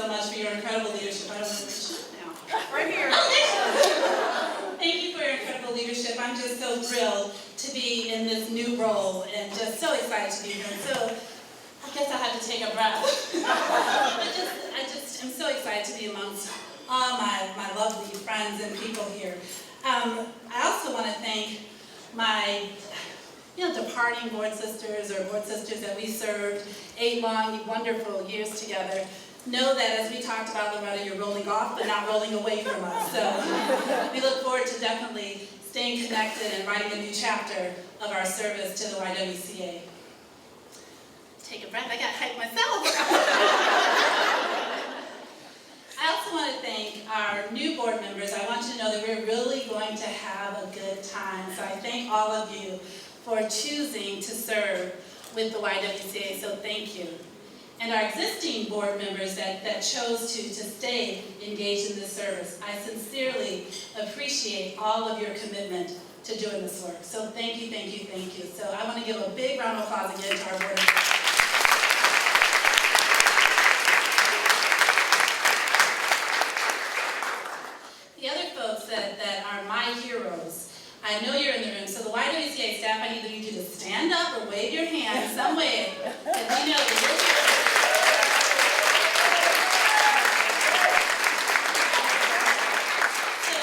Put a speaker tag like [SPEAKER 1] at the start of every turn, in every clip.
[SPEAKER 1] so much for your incredible leadership. I don't know where she is now.
[SPEAKER 2] Right here.
[SPEAKER 1] Thank you for your incredible leadership. I'm just so thrilled to be in this new role and just so excited to be here. So I guess I have to take a breath. I just am so excited to be amongst all my lovely friends and people here. I also want to thank my departing board sisters that we served 8 long, wonderful years together. Know that as we talked about, Loretta, you're rolling off, but not rolling away from us. So we look forward to definitely staying connected and writing a new chapter of our service to the YWCA. Take a breath, I got hyped myself. I also want to thank our new board members. I want you to know that we're really going to have a good time. So I thank all of you for choosing to serve with the YWCA, so thank you. And our existing board members that chose to stay engaged in this service, I sincerely appreciate all of your commitment to doing this work. So thank you, thank you, thank you. So I want to give a big round of applause again to our board members. The other folks that are my heroes, I know you're in the room, so the YWCA staff, I need you to stand up or wave your hand some way, and we know that you're here. So,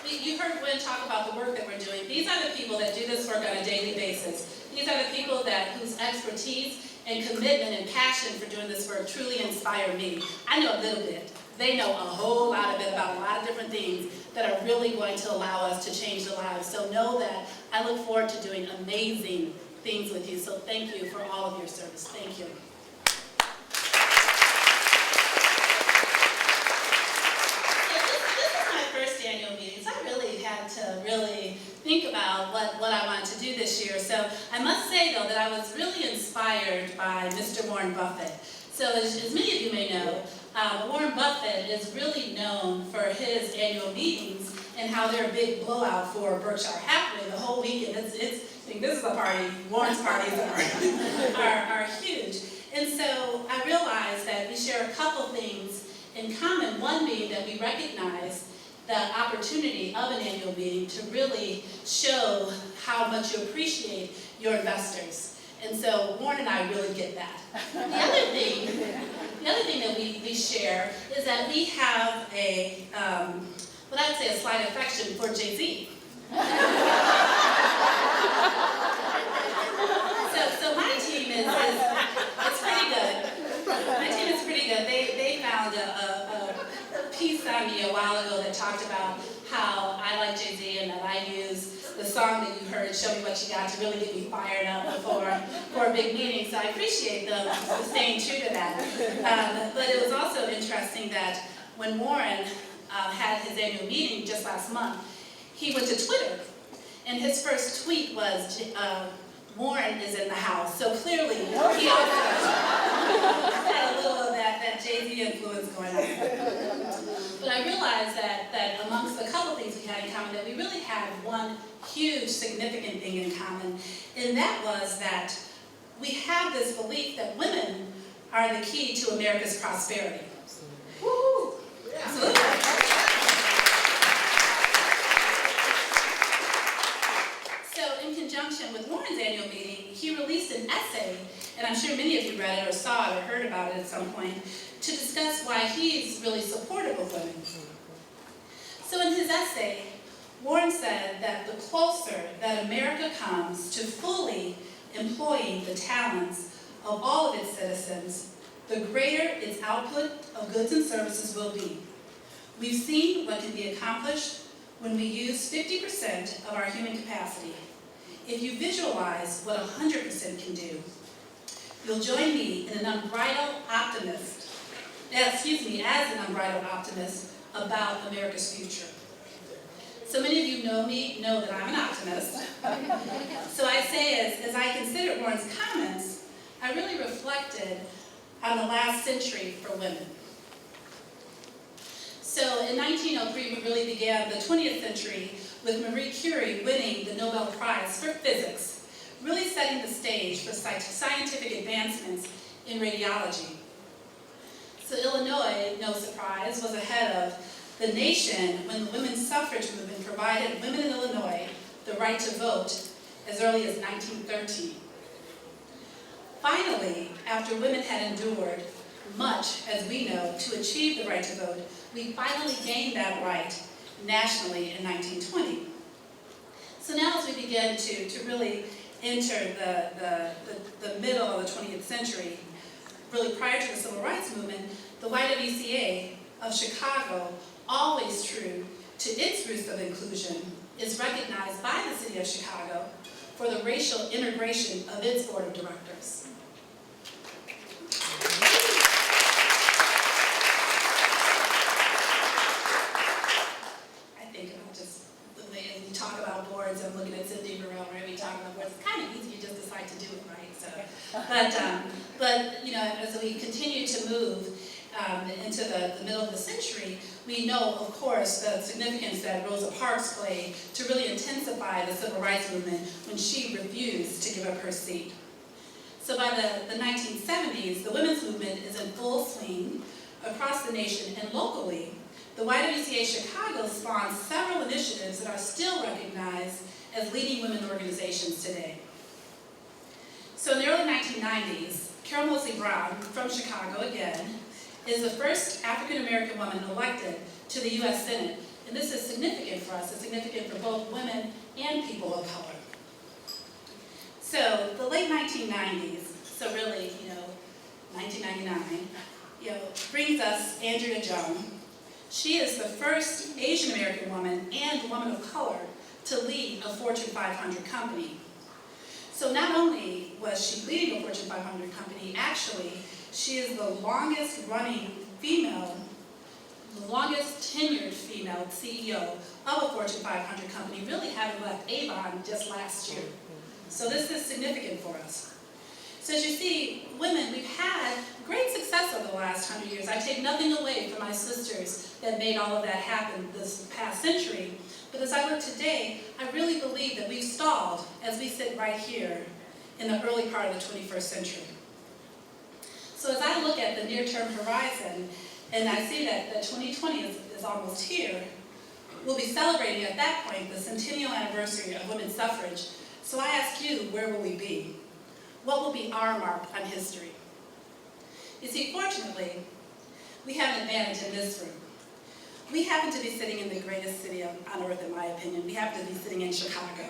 [SPEAKER 1] you heard Gwen talk about the work that we're doing. These are the people that do this work on a daily basis. These are the people whose expertise and commitment and passion for doing this work truly inspire me. I know a little bit. They know a whole lot of it about a lot of different things that are really going to allow us to change the lives. So know that I look forward to doing amazing things with you. So thank you for all of your service. Thank you. So this is my first annual meeting, so I really had to think about what I wanted to do this year. So I must say, though, that I was really inspired by Mr. Warren Buffett. So as many of you may know, Warren Buffett is really known for his annual meetings and how they're a big blowout for Berkshire Hathaway the whole weekend. I think this is a party. Warren's parties are huge. And so I realized that we share a couple things in common. One being that we recognize the opportunity of an annual meeting to really show how much you appreciate your investors. And so Warren and I really get that. The other thing that we share is that we have what I'd say a slight affection for Jay-Z. So my team it's pretty good. My team is pretty good. They found a piece on me a while ago that talked about how I like Jay-Z and that I use the song that you heard, Show Me What You Got, to really get me fired up for a big meeting. So I appreciate them staying true to that. But it was also interesting that when Warren had his annual meeting just last month, he went to Twitter. And his first tweet was, Warren is in the house. So clearly, he also had a little of that Jay-Z influence going on. But I realized that amongst a couple things we had in common, that we really had one huge, significant thing in common. And that was that we have this belief that women are the key to America's prosperity. Woo! Absolutely. So in conjunction with Warren's annual meeting, he released an essay, and I'm sure many of you read it or saw it or heard about it at some point, to discuss why he's really supportive of women. So in his essay, Warren said that the closer that America comes to fully employing the talents of all of its citizens, the greater its output of goods and services will be. We've seen what can be accomplished when we use 50% of our human capacity. If you visualize what 100% can do, you'll join me in an unbridled optimist, as an unbridled optimist about America's future. So many of you know me, know that I'm an optimist. So I say, as I considered Warren's comments, I really reflected on the last century for women. So in 1903, we really began the 20th century with Marie Curie winning the Nobel Prize for Physics, really setting the stage for scientific advancements in radiology. So Illinois, no surprise, was ahead of the nation when the women's suffrage movement provided women in Illinois the right to vote as early as 1913. Finally, after women had endured much, as we know, to achieve the right to vote, we finally gained that right nationally in 1920. So now as we begin to really enter the middle of the 20th century, really prior to the Civil Rights Movement, the YWCA of Chicago, always true to its roots of inclusion, is recognized by the city of Chicago for the racial integration of its board of directors. Talk about boards. I'm looking at Cindy Burrell, right? We talk about boards. It's kind of easy. You just decide to do it, right? So, but you know, as we continue to move into the middle of the century, we know, of course, the significance that Rosa Parks played to really intensify the civil rights movement when she refused to give up her seat. So by the 1970s, the women's movement is in full swing across the nation and locally. The YWCA Chicago spawned several initiatives that are still recognized as leading women organizations today. So in the early 1990s, Carol Moseley Brown, from Chicago again, is the first African-American woman elected to the U.S. Senate. And this is significant for us. It's significant for both women and people of color. So the late 1990s, so really, 1999, brings us Andrea Jung. She is the first Asian American woman and woman of color to lead a Fortune 500 company. So not only was she leading a Fortune 500 company, actually, she is the longest running female, the longest tenured female CEO of a Fortune 500 company, really having left Avon just last year. So this is significant for us. So as you see, women, we've had great success over the last 100 years. I take nothing away from my sisters that made all of that happen this past century. But as I look today, I really believe that we've stalled as we sit right here in the early part of the 21st century. So as I look at the near-term horizon, and I see that 2020 is almost here, we'll be celebrating at that point the centennial anniversary of women's suffrage. So I ask you, where will we be? What will be our mark on history? You see, fortunately, we have an advantage in this room. We happen to be sitting in the greatest city on earth, in my opinion. We happen to be sitting in Chicago.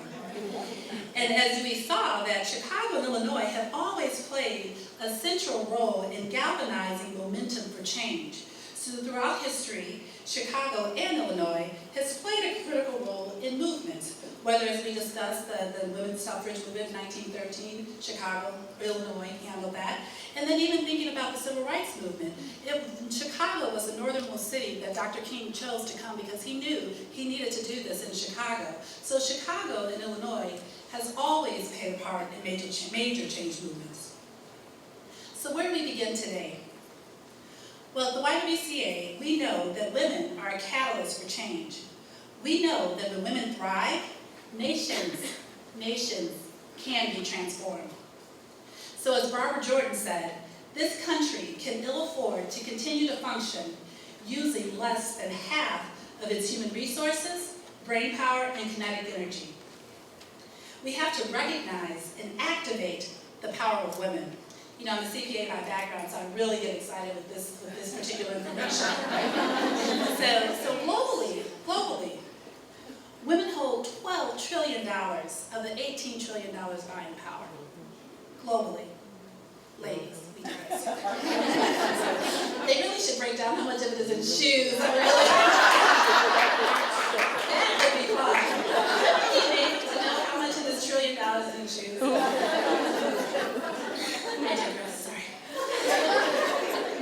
[SPEAKER 1] And as we saw, that Chicago and Illinois have always played a central role in galvanizing momentum for change. So throughout history, Chicago and Illinois has played a critical role in movements, whether as we discussed the women's suffrage movement in 1913, Chicago, Illinois handled that, and then even thinking about the civil rights movement. Chicago was the northernmost city that Dr. King chose to come because he knew he needed to do this in Chicago. So Chicago and Illinois has always played a part in major change movements. So where do we begin today? Well, at the YWCA, we know that women are a catalyst for change. We know that when women thrive, nations can be transformed. So as Barbara Jordan said, this country can ill afford to continue to function using less than half of its human resources, brain power, and kinetic energy. We have to recognize and activate the power of women. I'm a CPA by background, so I really get excited with this particular information. So globally, women hold $12 trillion of the $18 trillion buying power. Globally. Ladies, we do this. They really should break down how much of it is in shoes. That would be fun. It would be amazing to know how much of this $1 trillion is in shoes. I digress, sorry.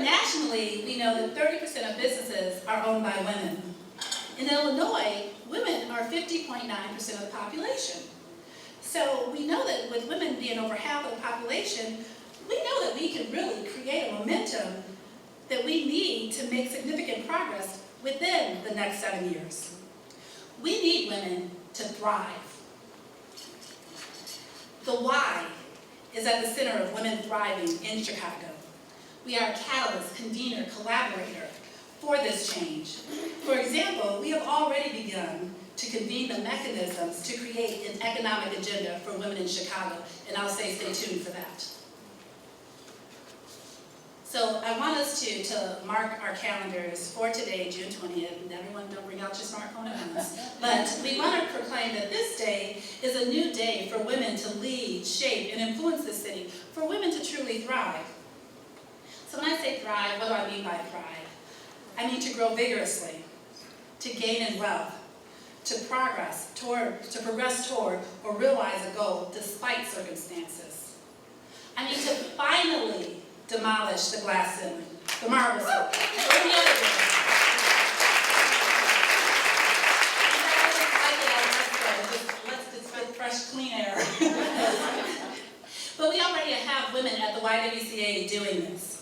[SPEAKER 1] Nationally, we know that 30% of businesses are owned by women. In Illinois, women are 50.9% of the population. So we know that with women being over half of the population, we know that we can really create a momentum that we need to make significant progress within the next 7 years. We need women to thrive. The why is at the center of women thriving in Chicago. We are a catalyst, convener, collaborator for this change. For example, we have already begun to convene the mechanisms to create an economic agenda for women in Chicago, and I'll say stay tuned for that. So I want us to mark our calendars for today, June 20th, and everyone don't bring out your smartphone at once. But we want to proclaim that this day is a new day for women to lead, shape, and influence the city, for women to truly thrive. So when I say thrive, what do I mean by thrive? I mean to grow vigorously, to gain in wealth, to progress toward or realize a goal despite circumstances. I mean to finally demolish the glass ceiling, the marble ceiling, or the other building. Let's just get fresh, clean air. But we already have women at the YWCA doing this.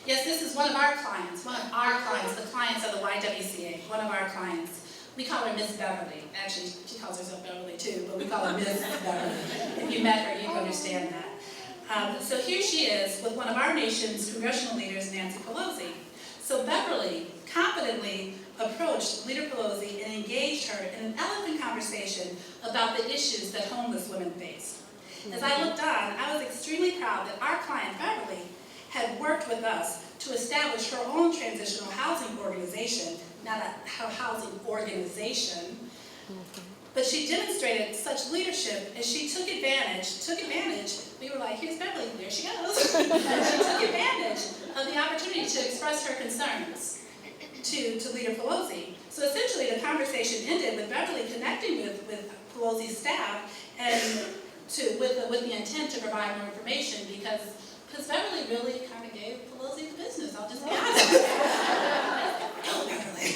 [SPEAKER 1] Yes, this is one of our clients, the clients of the YWCA, one of our clients. We call her Miss Beverly. Actually, she calls herself Beverly too, but we call her Miss Beverly. If you met her, you understand that. So here she is with one of our nation's congressional leaders, Nancy Pelosi. So Beverly confidently approached Leader Pelosi and engaged her in an eloquent conversation about the issues that homeless women face. As I looked on, I was extremely proud that our client, Beverly, had worked with us to establish her own transitional housing organization, not a housing organization, but she demonstrated such leadership as she took advantage, we were like, here's Beverly, there she goes. She took advantage of the opportunity to express her concerns to Leader Pelosi. So essentially the conversation ended with Beverly connecting with Pelosi's staff and with the intent to provide more information because Beverly really kind of gave Pelosi the business, I'll just be honest. Oh, Beverly.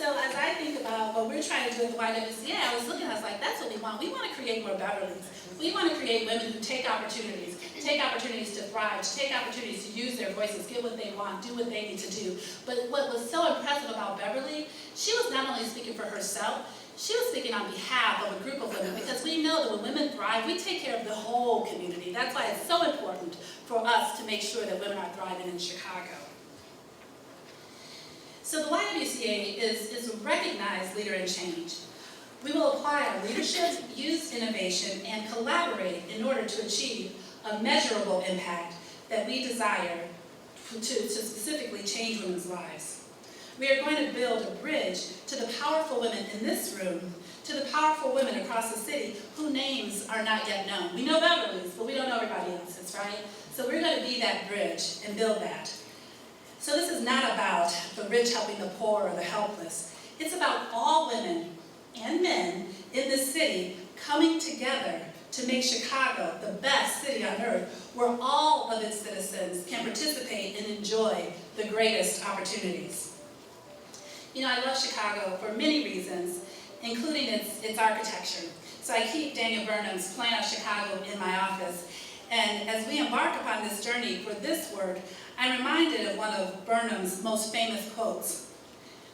[SPEAKER 1] So as I think about what we're trying to do at the YWCA, I was looking, I was like, that's what we want. We want to create more Beverlys. We want to create women who take opportunities to thrive, to take opportunities to use their voices, get what they want, do what they need to do. But what was so impressive about Beverly, she was not only speaking for herself, she was speaking on behalf of a group of women because we know that when women thrive, we take care of the whole community. That's why it's so important for us to make sure that women are thriving in Chicago. So the YWCA is a recognized leader in change. We will apply our leadership, use innovation, and collaborate in order to achieve a measurable impact that we desire to specifically change women's lives. We are going to build a bridge to the powerful women in this room, to the powerful women across the city whose names are not yet known. We know Beverly's, but we don't know everybody else's, right? So we're going to be that bridge and build that. So this is not about the rich helping the poor or the helpless. It's about all women and men in the city coming together to make Chicago the best city on earth, where all of its citizens can participate and enjoy the greatest opportunities. You know, I love Chicago for many reasons, including its architecture. So I keep Daniel Burnham's Plan of Chicago in my office. And as we embark upon this journey for this work, I'm reminded of one of Burnham's most famous quotes.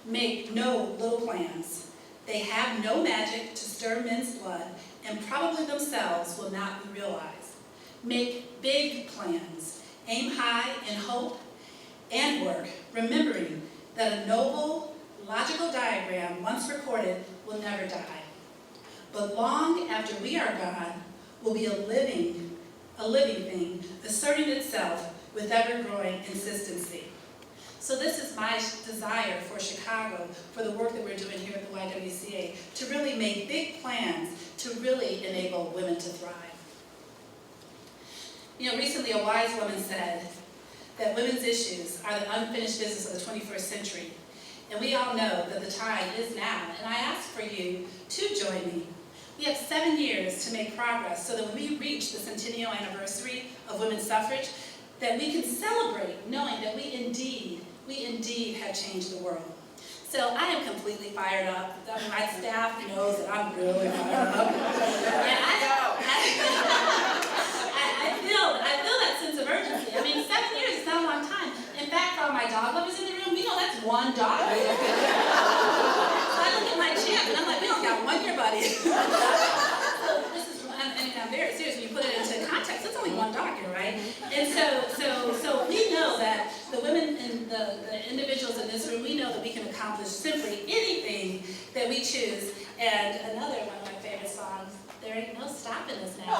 [SPEAKER 1] Make no little plans. They have no magic to stir men's blood, and probably themselves will not be realized. Make big plans. Aim high in hope and work, remembering that a noble, logical diagram, once recorded, will never die. But long after we are gone, will be a living thing, asserting itself with ever-growing consistency. So this is my desire for Chicago, for the work that we're doing here at the YWCA, to really make big plans to really enable women to thrive. You know, recently a wise woman said that women's issues are the unfinished business of the 21st century. And we all know that the time is now, and I ask for you to join me. We have 7 years to make progress so that when we reach the centennial anniversary of women's suffrage, that we can celebrate knowing that we indeed have changed the world. So I am completely fired up. My staff knows that I'm really fired up. And I feel that sense of urgency. I mean, 7 years is not a long time. In fact, for all my dog lovers in the room, we know that's one dog. So I look at my champ and I'm like, we don't got 1 year, buddy. So this is, and I'm very serious when you put it into context. It's only one dog here, right? right? And so we know that the women and the individuals in this room, we know that we can accomplish simply anything that we choose. And another one of my favorite songs, There Ain't No Stopping Us Now.